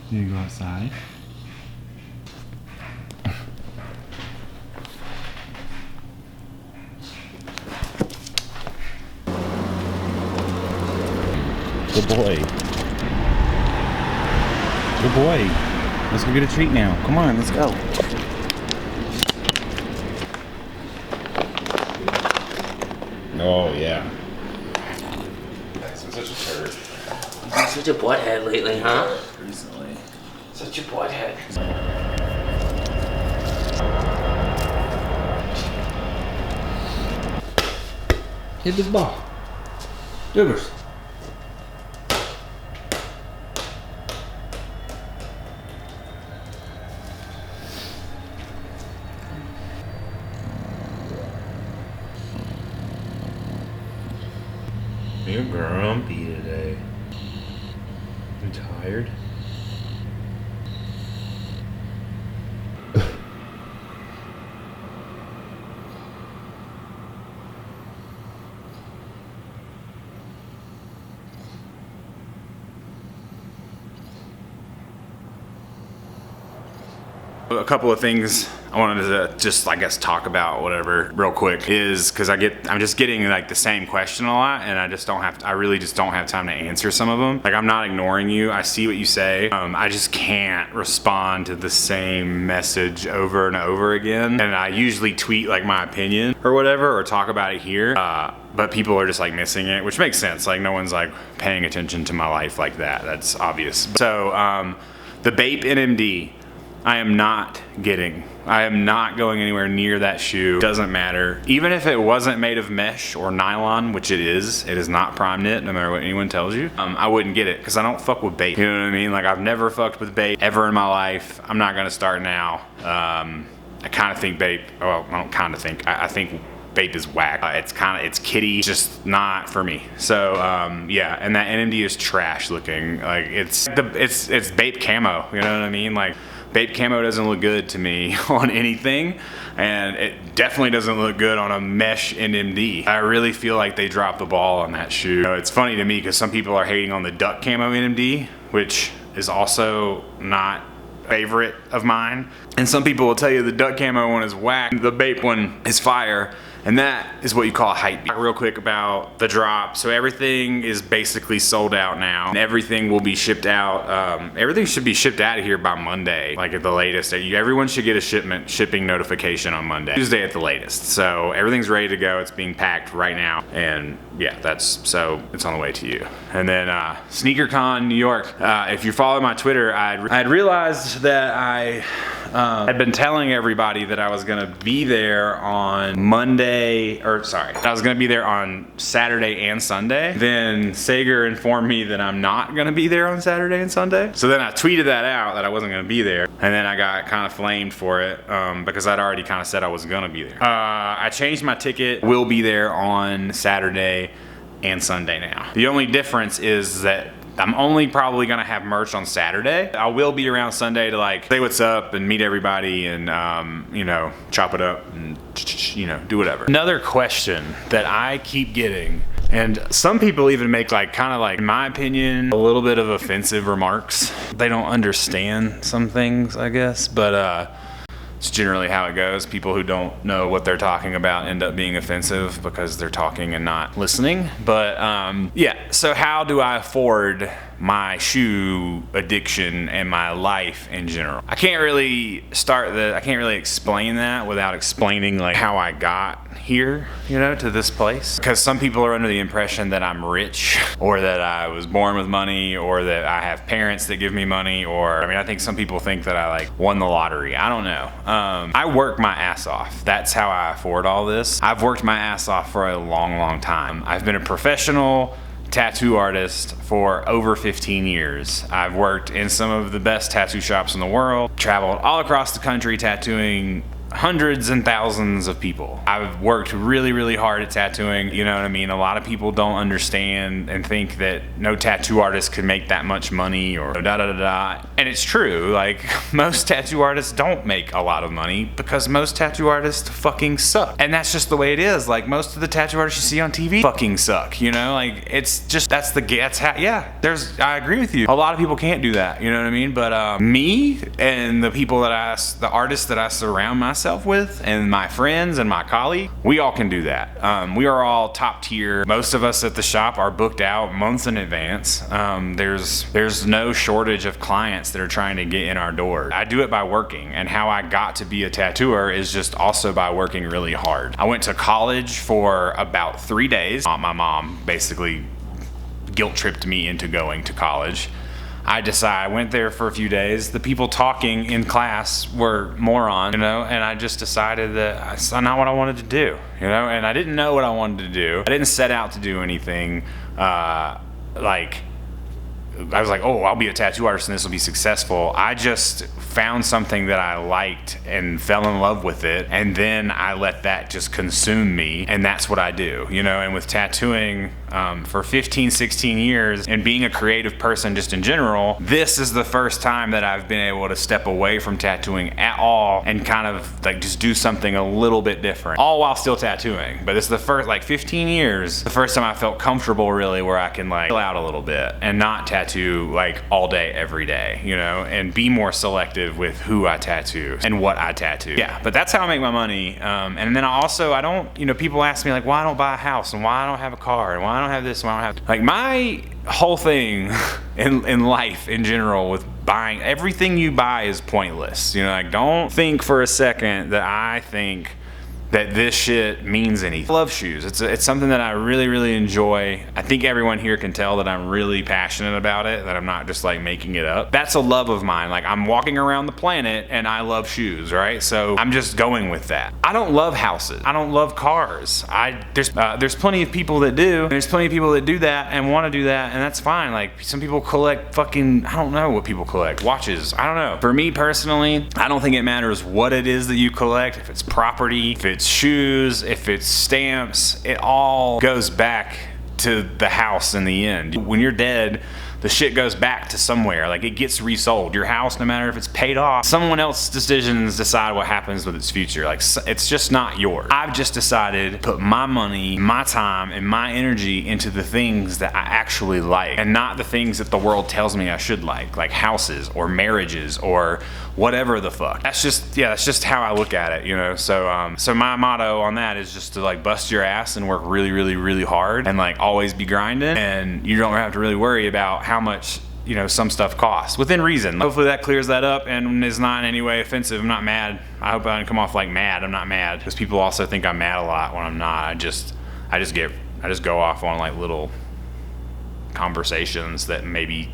You go outside. Good boy. Good boy. Let's go get a treat now. Come on, let's go. Oh, yeah. I'm such a turd. You've been such a butthead lately, huh? Recently. Such a butthead. Hit this ball. Doobers. You're grumpy today. You tired? A couple of things I wanted to just, I guess, talk about, whatever, real quick, is because I'm just getting like the same question a lot, and I really just don't have time to answer some of them. Like, I'm not ignoring you. I see what you say. I just can't respond to the same message over and over again. And I usually tweet like my opinion or whatever, or talk about it here. But people are just like missing it, which makes sense. Like, no one's like paying attention to my life like that. That's obvious. So the Bape NMD, I am not getting. I am not going anywhere near that shoe. Doesn't matter. Even if it wasn't made of mesh or nylon, which it is not prime knit, no matter what anyone tells you, I wouldn't get it because I don't fuck with Bape. You know what I mean? Like, I've never fucked with Bape ever in my life. I'm not gonna start now. I kind of think Bape, well, I don't kind of think, I think Bape is whack. It's kitty, just not for me. So yeah, and that NMD is trash looking. Like, it's Bape camo, you know what I mean? Like, Bape camo doesn't look good to me on anything, and it definitely doesn't look good on a mesh NMD. I really feel like they dropped the ball on that shoe. You know, it's funny to me because some people are hating on the duck camo NMD, which is also not a favorite of mine. And some people will tell you the duck camo one is whack, the Bape one is fire. And that is what you call a hype beat. Real quick about the drop. So everything is basically sold out now. And everything will be shipped out. Everything should be shipped out of here by Monday, like at the latest. Everyone should get a shipping notification on Monday, Tuesday at the latest. So everything's ready to go. It's being packed right now. And yeah, so it's on the way to you. And then SneakerCon New York. If you follow my Twitter, I'd realized that I had been telling everybody that I was gonna be there on Monday, I was gonna be there on Saturday and Sunday. Then Sager informed me that I'm not gonna be there on Saturday and Sunday. So then I tweeted that out, that I wasn't gonna be there. And then I got kind of flamed for it because I'd already kind of said I was gonna be there. I changed my ticket, will be there on Saturday and Sunday now. The only difference is that I'm only probably gonna have merch on Saturday. I will be around Sunday to like say what's up and meet everybody and you know, chop it up and you know, do whatever. Another question that I keep getting, and some people even make like kind of like, in my opinion, a little bit of offensive remarks. They don't understand some things, I guess, but it's generally how it goes. People who don't know what they're talking about end up being offensive because they're talking and not listening. But yeah, so how do I afford my shoe addiction and my life in general? I can't really explain that without explaining like how I got here, you know, to this place. Because some people are under the impression that I'm rich, or that I was born with money, or that I have parents that give me money, or, I mean, I think some people think that I like won the lottery. I don't know. I work my ass off. That's how I afford all this. I've worked my ass off for a long, long time. I've been a professional tattoo artist for over 15 years. I've worked in some of the best tattoo shops in the world, traveled all across the country tattooing hundreds and thousands of people. I've worked really, really hard at tattooing, you know what I mean? A lot of people don't understand and think that no tattoo artist could make that much money or da-da-da-da. And it's true, like most tattoo artists don't make a lot of money because most tattoo artists fucking suck. And that's just the way it is. Like most of the tattoo artists you see on TV fucking suck, you know? Like it's just, I agree with you. A lot of people can't do that, you know what I mean? But me and the artists that I surround myself with and my friends and my colleagues, we all can do that. We are all top tier. Most of us at the shop are booked out months in advance. There's no shortage of clients that are trying to get in our door. I do it by working, and how I got to be a tattooer is just also by working really hard. I went to college for about 3 days. My mom basically guilt tripped me into going to college. I went there for a few days. The people talking in class were morons, you know, and I just decided that that's not what I wanted to do, you know, and I didn't know what I wanted to do. I didn't set out to do anything like, I was like, oh, I'll be a tattoo artist and this will be successful. I just found something that I liked and fell in love with it, and then I let that just consume me, and that's what I do, you know. And with tattooing for 15, 16 years and being a creative person just in general, this is the first time that I've been able to step away from tattooing at all and kind of like just do something a little bit different, all while still tattooing. But this is the first, like 15 years, the first time I felt comfortable really where I can like chill out a little bit and not tattoo like all day, every day, you know, and be more selective with who I tattoo and what I tattoo. Yeah, but that's how I make my money. And then I don't, you know, people ask me like, why I don't buy a house and why I don't have a car and why I don't have this and why I don't have, like my whole thing in life in general with buying, everything you buy is pointless. You know, like don't think for a second that I think that this shit means anything. I love shoes. It's something that I really, really enjoy. I think everyone here can tell that I'm really passionate about it, that I'm not just like making it up. That's a love of mine. Like I'm walking around the planet and I love shoes, right? So I'm just going with that. I don't love houses. I don't love cars. There's plenty of people that do. There's plenty of people that do that and want to do that, and that's fine. Like some people collect fucking, I don't know what people collect. Watches. I don't know. For me personally, I don't think it matters what it is that you collect. If it's property, if it's shoes, if it's stamps, it all goes back to the house in the end. When you're dead, the shit goes back to somewhere. Like it gets resold. Your house, no matter if it's paid off, someone else's decisions decide what happens with its future. Like it's just not yours. I've just decided to put my money, my time, and my energy into the things that I actually like, and not the things that the world tells me I should like houses or marriages or whatever the fuck. That's just how I look at it, you know. So my motto on that is just to like bust your ass and work really, really, really hard and like always be grinding, and you don't have to really worry about how much, you know, some stuff costs within reason. Hopefully that clears that up and is not in any way offensive. I'm not mad. I hope I didn't come off like mad. I'm not mad, because people also think I'm mad a lot when I'm not. I just go off on like little conversations that maybe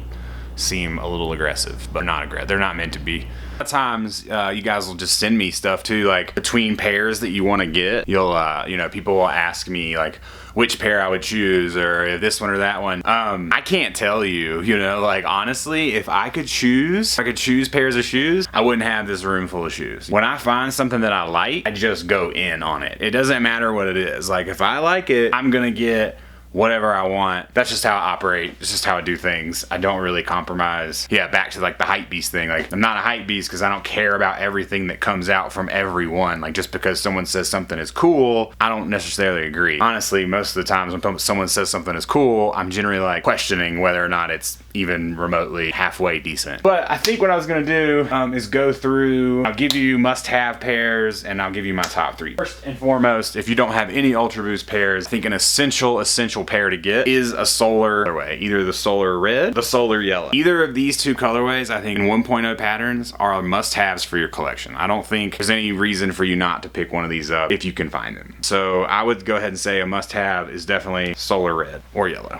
seem a little aggressive, but not aggressive. They're not meant to be. A lot of times you guys will just send me stuff too, like between pairs that you want to get. You'll you know, people will ask me like which pair I would choose, or this one or that one. I can't tell you, you know, like honestly, if I could choose pairs of shoes, I wouldn't have this room full of shoes. When I find something that I like, I just go in on it. It doesn't matter what it is. Like if I like it, I'm gonna get whatever I want. That's just how I operate. It's just how I do things. I don't really compromise. Yeah, back to like the hype beast thing. Like I'm not a hype beast because I don't care about everything that comes out from everyone. Like just because someone says something is cool, I don't necessarily agree. Honestly, most of the times when someone says something is cool, I'm generally like questioning whether or not it's even remotely halfway decent. But I think what I was gonna do is go through, I'll give you must-have pairs and I'll give you my top 3. First and foremost, if you don't have any UltraBoost pairs, I think an essential pair to get is a solar colorway. Either the solar red, the solar yellow. Either of these two colorways, I think in 1.0 patterns are must-haves for your collection. I don't think there's any reason for you not to pick one of these up if you can find them. So I would go ahead and say a must-have is definitely solar red or yellow.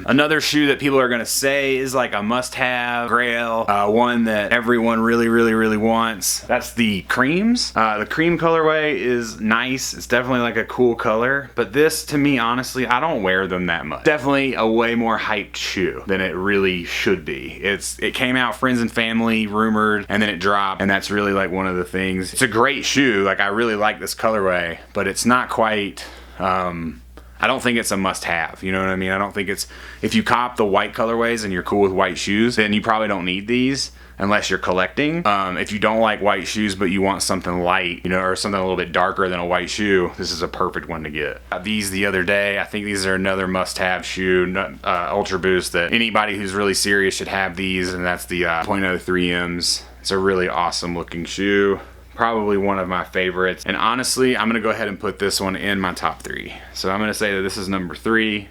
Another shoe that people are gonna say say is like a must-have grail, one that everyone really wants. That's the creams. The cream colorway is nice. It's definitely like a cool color, but this, to me, honestly, I don't wear them that much. Definitely a way more hyped shoe than it really should be. It came out friends and family rumored, and then it dropped, and that's really like one of the things. It's a great shoe. Like, I really like this colorway, but it's not quite, I don't think it's a must-have, you know what I mean? I don't think it's, if you cop the white colorways and you're cool with white shoes, then you probably don't need these unless you're collecting. If you don't like white shoes but you want something light, you know, or something a little bit darker than a white shoe, this is a perfect one to get. These the other day, I think these are another must-have shoe, UltraBoost, that anybody who's really serious should have these, and that's the 0.03Ms. It's a really awesome looking shoe. Probably one of my favorites, and honestly, I'm gonna go ahead and put this one in my top 3. So I'm gonna say that this is number 3.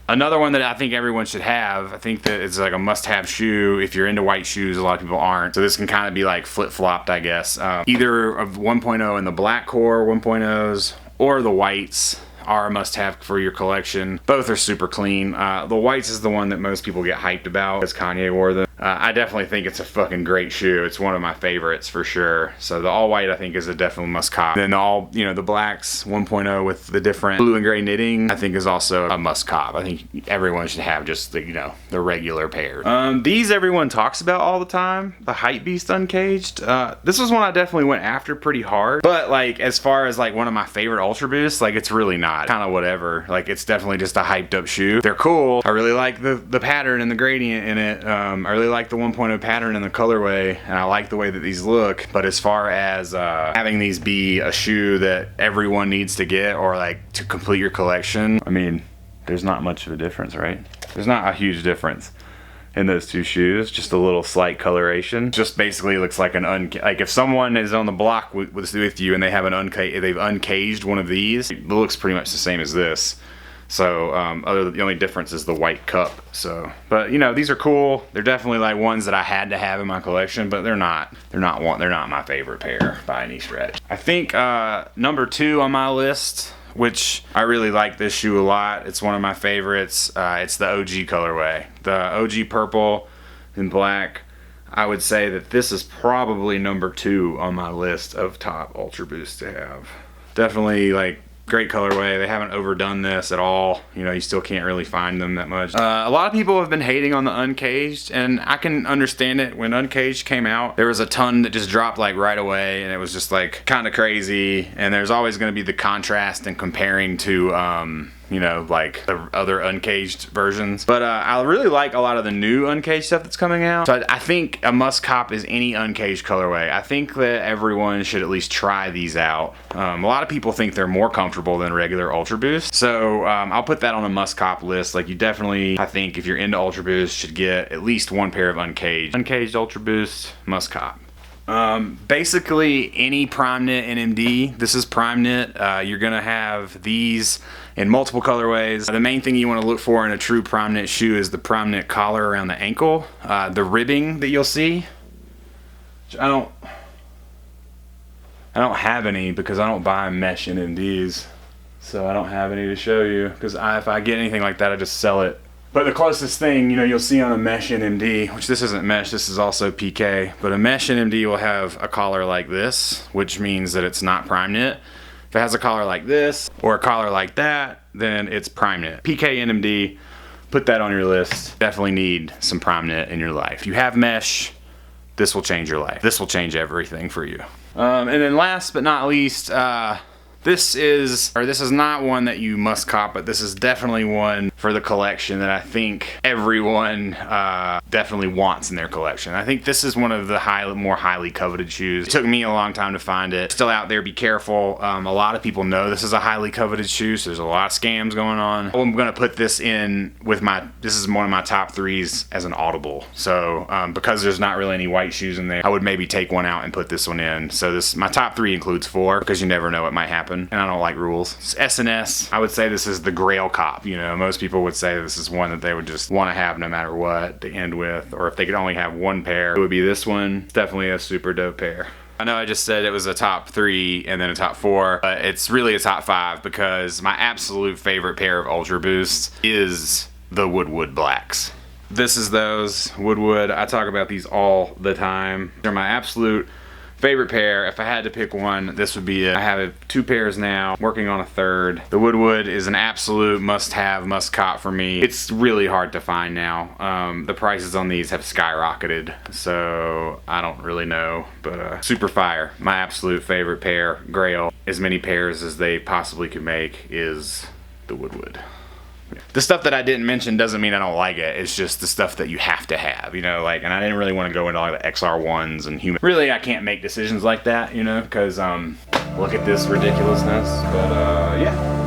Another one that I think everyone should have, I think that it's like a must-have shoe if you're into white shoes. A lot of people aren't, so this can kind of be like flip-flopped, I guess. Either of 1.0 in the black core 1.0s or the whites are a must-have for your collection. Both are super clean. The whites is the one that most people get hyped about because Kanye wore them. I definitely think it's a fucking great shoe. It's one of my favorites for sure. So the all white, I think, is a definitely must cop. Then the blacks 1.0 with the different blue and gray knitting, I think is also a must cop. I think everyone should have just the, the regular pair. These everyone talks about all the time, the Hypebeast Uncaged. This was one I definitely went after pretty hard, but like as far as like one of my favorite UltraBoosts, like it's really not. Kind of whatever. Like it's definitely just a hyped up shoe. They're cool. I really like the pattern and the gradient in it. I really like the 1.0 pattern and the colorway, and I like the way that these look. But as far as having these be a shoe that everyone needs to get or like to complete your collection, I mean, there's not much of a difference, right? There's not a huge difference in those two shoes, just a little slight coloration. Just basically looks like an like if someone is on the block with you and they have they've uncaged one of these, it looks pretty much the same as this. So the only difference is the white cup. So, but these are cool. They're definitely like ones that I had to have in my collection, but they're not my favorite pair by any stretch. I think number 2 on my list, which I really like this shoe a lot. It's one of my favorites. It's the OG colorway. The OG purple and black. I would say that this is probably number 2 on my list of top UltraBoosts to have. Definitely like great colorway. They haven't overdone this at all. You still can't really find them that much. A lot of people have been hating on the Uncaged, and I can understand it. When Uncaged came out, there was a ton that just dropped like right away, and it was just like kind of crazy. And there's always going to be the contrast and comparing to like the other Uncaged versions. But I really like a lot of the new Uncaged stuff that's coming out. So I think a must cop is any Uncaged colorway. I think that everyone should at least try these out. A lot of people think they're more comfortable than regular UltraBoost. So I'll put that on a must cop list. Like you definitely, I think if you're into UltraBoost, should get at least one pair of Uncaged. Uncaged UltraBoost, must cop. Basically any prime knit NMD, this is prime knit. You're gonna have these in multiple colorways. The main thing you want to look for in a true prime knit shoe is the prime knit collar around the ankle. The ribbing that you'll see, I don't have any because I don't buy mesh NMDs, so I don't have any to show you, because if I get anything like that, I just sell it. But the closest thing, you'll see on a mesh NMD, which this isn't mesh, this is also PK, but a mesh NMD will have a collar like this, which means that it's not prime knit. If it has a collar like this or a collar like that, then it's prime knit. PK NMD, put that on your list. Definitely need some prime knit in your life. If you have mesh, this will change your life. This will change everything for you. And then last but not least, this is not one that you must cop, but this is definitely one for the collection that I think everyone definitely wants in their collection. I think this is one of the more highly coveted shoes. It took me a long time to find it. Still out there, be careful. A lot of people know this is a highly coveted shoe, so there's a lot of scams going on. I'm gonna put this in with this is one of my top 3s as an audible. So because there's not really any white shoes in there, I would maybe take one out and put this one in. So my top 3 includes 4, because you never know what might happen. And I don't like rules. It's S&S. I would say this is the grail cop. Most people would say this is one that they would just want to have no matter what to end with, or if they could only have one pair, it would be this one. It's definitely a super dope pair. I know I just said it was a top 3 and then a top 4, but it's really a top 5 because my absolute favorite pair of UltraBoosts is the Woodwood Blacks. This is those Woodwood. I talk about these all the time. They're my absolute favorite pair. If I had to pick one, this would be it. I have 2 pairs now, working on a 3rd. The Woodwood is an absolute must-have, must-cop for me. It's really hard to find now. The prices on these have skyrocketed, so I don't really know, but super fire. My absolute favorite pair, Grail. As many pairs as they possibly could make is the Woodwood. The stuff that I didn't mention doesn't mean I don't like it. It's just the stuff that you have to have, you know, like, and I didn't really want to go into like the XR1s and human. Really, I can't make decisions like that, you know, because look at this ridiculousness. But yeah.